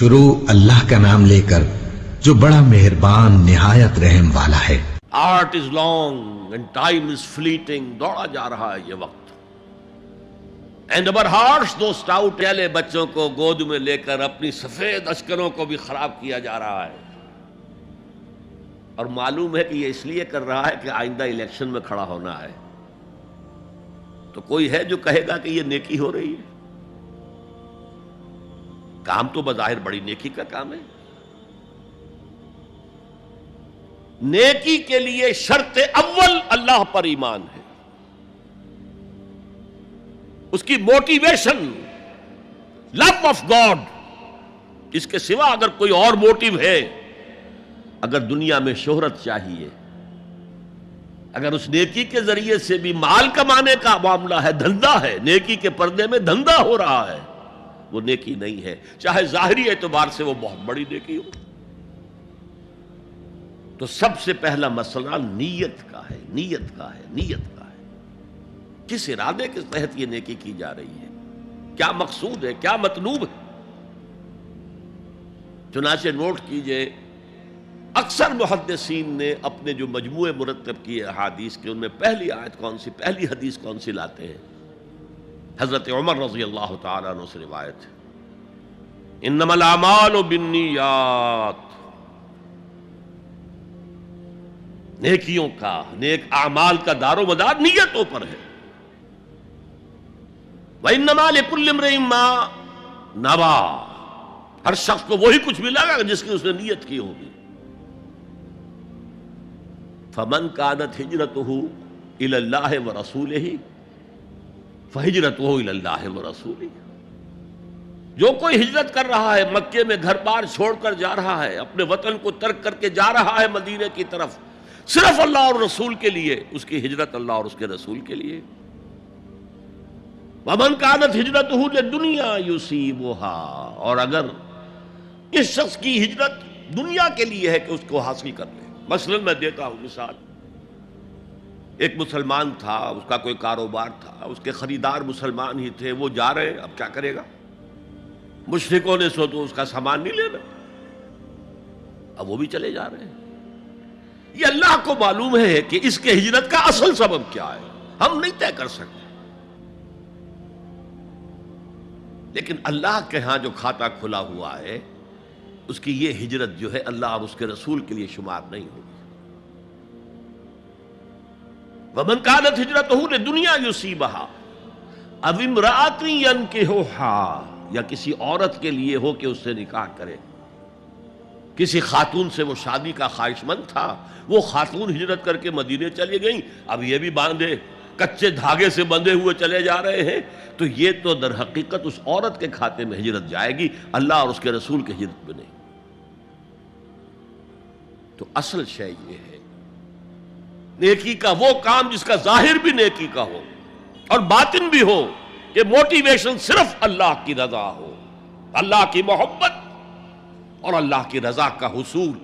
شروع اللہ کا نام لے کر جو بڑا مہربان نہایت رحم والا ہے۔ Art is long and time is fleeting, دوڑا جا رہا ہے یہ وقت۔ اینڈ اوور ہارٹس دو سٹاؤٹ، پہلے بچوں کو گود میں لے کر اپنی سفید اشکروں کو بھی خراب کیا جا رہا ہے، اور معلوم ہے کہ یہ اس لیے کر رہا ہے کہ آئندہ الیکشن میں کھڑا ہونا ہے۔ تو کوئی ہے جو کہے گا کہ یہ نیکی ہو رہی ہے؟ کام تو بظاہر بڑی نیکی کا کام ہے۔ نیکی کے لیے شرط اول اللہ پر ایمان ہے، اس کی موٹیویشن لو آف گاڈ۔ اس کے سوا اگر کوئی اور موٹیو ہے، اگر دنیا میں شہرت چاہیے، اگر اس نیکی کے ذریعے سے بھی مال کمانے کا معاملہ ہے، دھندا ہے، نیکی کے پردے میں دھندا ہو رہا ہے، وہ نیکی نہیں ہے، چاہے ظاہری اعتبار سے وہ بہت بڑی نیکی ہو۔ تو سب سے پہلا مسئلہ نیت کا ہے، نیت کا ہے، نیت کا ہے۔ کس ارادے کے تحت یہ نیکی کی جا رہی ہے، کیا مقصود ہے، کیا مطلوب ہے۔ چنانچہ نوٹ کیجئے، اکثر محدثین نے اپنے جو مجموعے مرتب کیے احادیث کے، ان میں پہلی آیت کون سی، پہلی حدیث کون سی لاتے ہیں؟ حضرت عمر رضی اللہ تعالیٰ عنہ سے روایت ہے، انما الاعمال بالنیات، نیکیوں کا، نیک اعمال کا دار و مدار نیتوں پر ہے۔ وانما لکل امرئ ما نویٰ، ہر شخص کو وہی کچھ ملے گا جس کی اس نے نیت کی ہوگی۔ فمن كانت ہجرتہ الی اللہ ورسولہ فہجرتہ الی اللہ ورسولہ، جو کوئی ہجرت کر رہا ہے، مکے میں گھر بار چھوڑ کر جا رہا ہے، اپنے وطن کو ترک کر کے جا رہا ہے مدینے کی طرف، صرف اللہ اور رسول کے لیے، اس کی ہجرت اللہ اور اس کے رسول کے لیے۔ ومن كانت ہجرتہ لدنیا یصیبها، اور اگر اس شخص کی ہجرت دنیا کے لیے ہے کہ اس کو حاصل کر لے۔ مثلا میں دیتا ہوں مثال، ایک مسلمان تھا، اس کا کوئی کاروبار تھا، اس کے خریدار مسلمان ہی تھے، وہ جا رہے، اب کیا کرے گا، مشرکوں نے سو تو اس کا سامان نہیں لینا، اب وہ بھی چلے جا رہے ہیں۔ یہ اللہ کو معلوم ہے کہ اس کے ہجرت کا اصل سبب کیا ہے، ہم نہیں طے کر سکتے، لیکن اللہ کے ہاں جو کھاتا کھلا ہوا ہے، اس کی یہ ہجرت جو ہے اللہ اور اس کے رسول کے لیے شمار نہیں ہوگی۔ وَمَنْ كَانَتْ هِجْرَتُهُ لِدُنْيَا يُصِيبَهَا أَوْ امْرَأَةٍ يَنكِحُهَا، یا کسی عورت کے لیے ہو کہ اس سے نکاح کرے، کسی خاتون سے وہ شادی کا خواہش مند تھا، وہ خاتون ہجرت کر کے مدینے چلی گئیں، اب یہ بھی باندھے کچے دھاگے سے بندھے ہوئے چلے جا رہے ہیں، تو یہ تو در حقیقت اس عورت کے کھاتے میں ہجرت جائے گی، اللہ اور اس کے رسول کے ہجرت میں نہیں۔ تو اصل شے یہ ہے، نیکی کا وہ کام جس کا ظاہر بھی نیکی کا ہو اور باطن بھی ہو، کہ موٹیویشن صرف اللہ کی رضا ہو، اللہ کی محبت اور اللہ کی رضا کا حصول۔